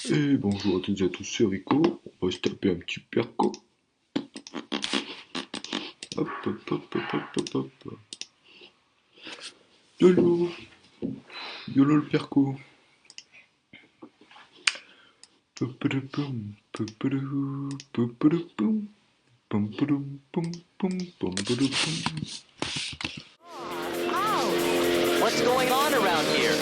Et bonjour à toutes et à tous, c'est Rico. On va se taper un petit perco. Hop, hop, hop, hop, hop, hop, hop. YOLO, YOLO le perco. Poum, poum, poum, poum, poum. What's going on around here?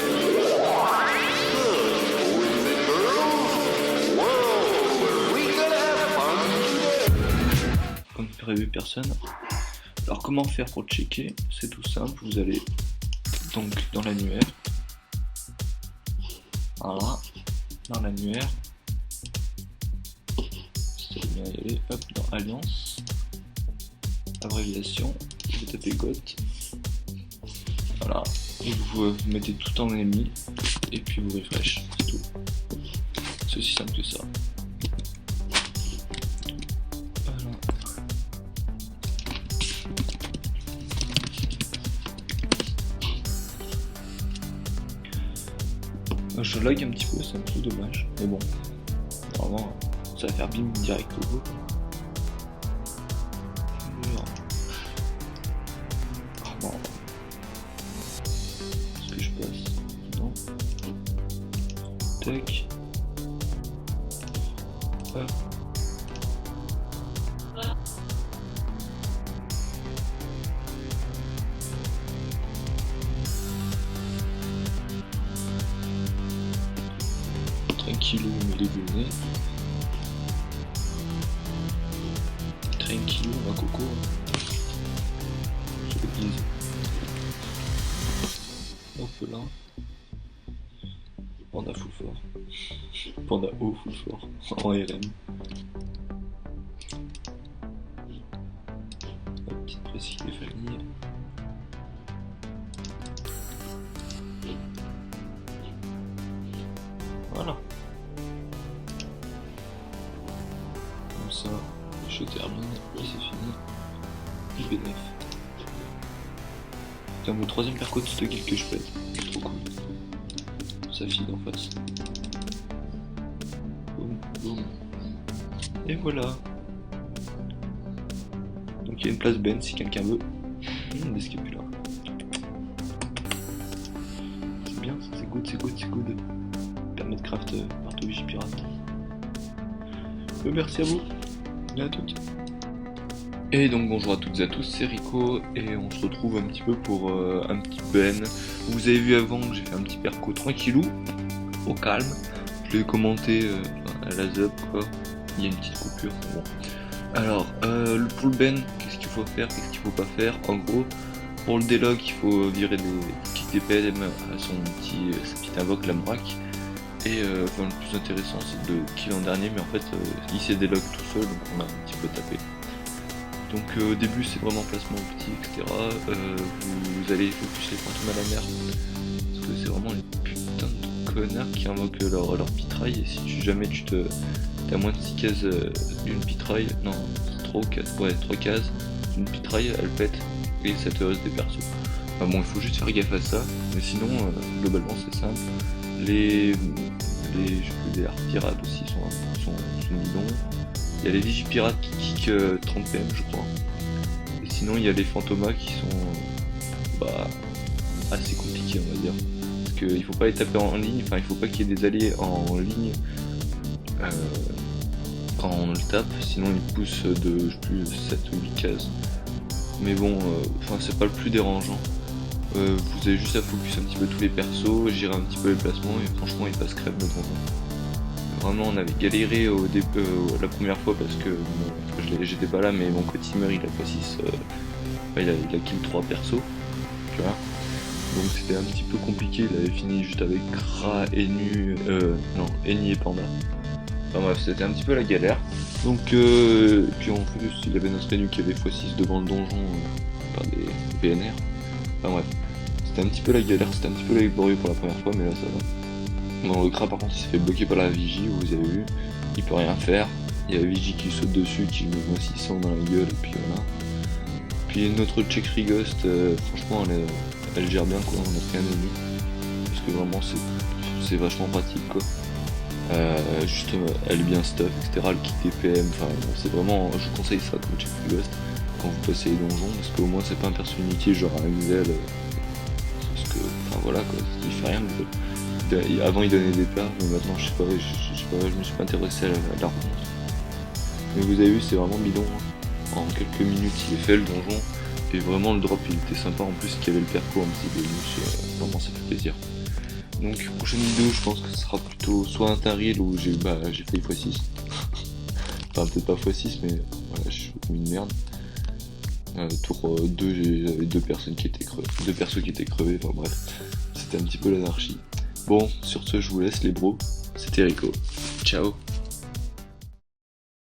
Comme prévu, personne. Alors comment faire pour checker? C'est tout simple, vous allez donc dans l'annuaire. Voilà, dans l'annuaire. Si ça veut bien y aller, hop, dans Alliance. Abréviation, vous tapez GOT. Voilà, et vous mettez tout en ennemi, et puis vous refresh, c'est tout. C'est aussi simple que ça. Voilà. Je lag un petit peu, c'est un peu dommage, mais bon, normalement ça va faire bim direct au bout. Oh, est-ce que je passe? Non. Tac. Hop. Tranquillou, me dégoûter. Tranquillou, ma coco. Je l'église. Hop là. Panda full fort. Panda haut full fort. En RM. La petite précise des familles. Voilà. Comme ça, je termine et c'est fini. IB9. C'est mon troisième perco de ce guild que je pète. C'est trop cool. Ça file en face. Boum, boum. Et voilà. Donc il y a une place Ben si quelqu'un veut. Des scapulars. C'est bien, ça c'est good, c'est good, c'est good. Permet de craft partout Vigipirate. Merci à vous. Et à toutes. Et donc bonjour à toutes et à tous, c'est Rico et on se retrouve un petit peu pour un petit Ben. Vous avez vu avant que j'ai fait un petit perco tranquillou, au calme. Je l'ai commenté à la zub quoi, il y a une petite coupure, bon. Alors, pour le Ben, qu'est-ce qu'il faut faire, qu'est-ce qu'il faut pas faire? En gros, pour le délog, il faut virer les kicks DPM à sa petite invoque Lambrac. Et enfin, le plus intéressant c'est de kill en dernier, mais en fait il s'est délog tout seul, donc on a un petit peu tapé. Donc au début c'est vraiment placement petit, etc. Vous allez focus les fantômes à la mer, parce que c'est vraiment une putain de connards qui invoquent leur pitraille, et si jamais t'as moins de 6 cases d'une pitraille, non, 3 cases, ouais 3 cases d'une pitraille, elle pète, et ça te reste des persos. Enfin bon, il faut juste faire gaffe à ça, mais sinon globalement c'est simple. Les pirates aussi sont bidons. Il y a les Vigipirates qui kick 30 PM je crois. Et sinon il y a les Fantomas qui sont assez compliqués on va dire. Parce qu'il faut pas les taper en ligne, enfin il faut pas qu'il y ait des alliés en ligne quand on le tape, sinon ils poussent de je sais plus 7 ou 8 cases. Mais bon, c'est pas le plus dérangeant. Vous avez juste à focus un petit peu tous les persos, gérer un petit peu les placements et franchement il passe crème de temps en temps. Vraiment on avait galéré la première fois parce que j'étais pas là, mais mon co-teamer il a pas 6, il a kill 3 persos, tu vois. Donc c'était un petit peu compliqué, il avait fini juste avec Kra, Enu, Eni et Panda. Enfin bref, c'était un petit peu la galère. Donc puis en plus il y avait notre Enu qui avait x6 devant le donjon par des PNR. Enfin bref, c'était un petit peu la galère, c'était un petit peu laborieux pour la première fois, mais là ça va. Bon, le Kra par contre il se fait bloquer par la Vigie, vous avez vu, il peut rien faire. Il y a la Vigie qui saute dessus, qui me met 600 dans la gueule, et puis voilà. Puis notre Check Rigost, franchement elle gère bien quoi, on a rien à dire. Parce que vraiment c'est vachement pratique quoi. Justement, elle est bien stuff, etc. Le kit DPM, enfin bon, c'est vraiment, je vous conseille ça comme Check Ghost quand vous passez les donjons, parce qu'au moins c'est pas un perso inutile genre un Exel, parce que, enfin voilà quoi, il fait rien. Avant il donnait des pertes, mais maintenant je sais pas, je me suis pas intéressé à la rencontre. Mais vous avez vu, c'est vraiment bidon, hein. En quelques minutes il est fait le donjon, et vraiment le drop il était sympa, en plus qu'il y avait le perco un petit bonus, vraiment ça fait plaisir. Donc prochaine vidéo je pense que ce sera plutôt soit un Taril où j'ai failli x6. Enfin peut-être pas x6 mais voilà, je suis comme une merde. Tour 2 j'avais deux persos qui étaient crevés, enfin bref, c'était un petit peu l'anarchie. Bon, sur ce je vous laisse les bros, c'était Rico, ciao.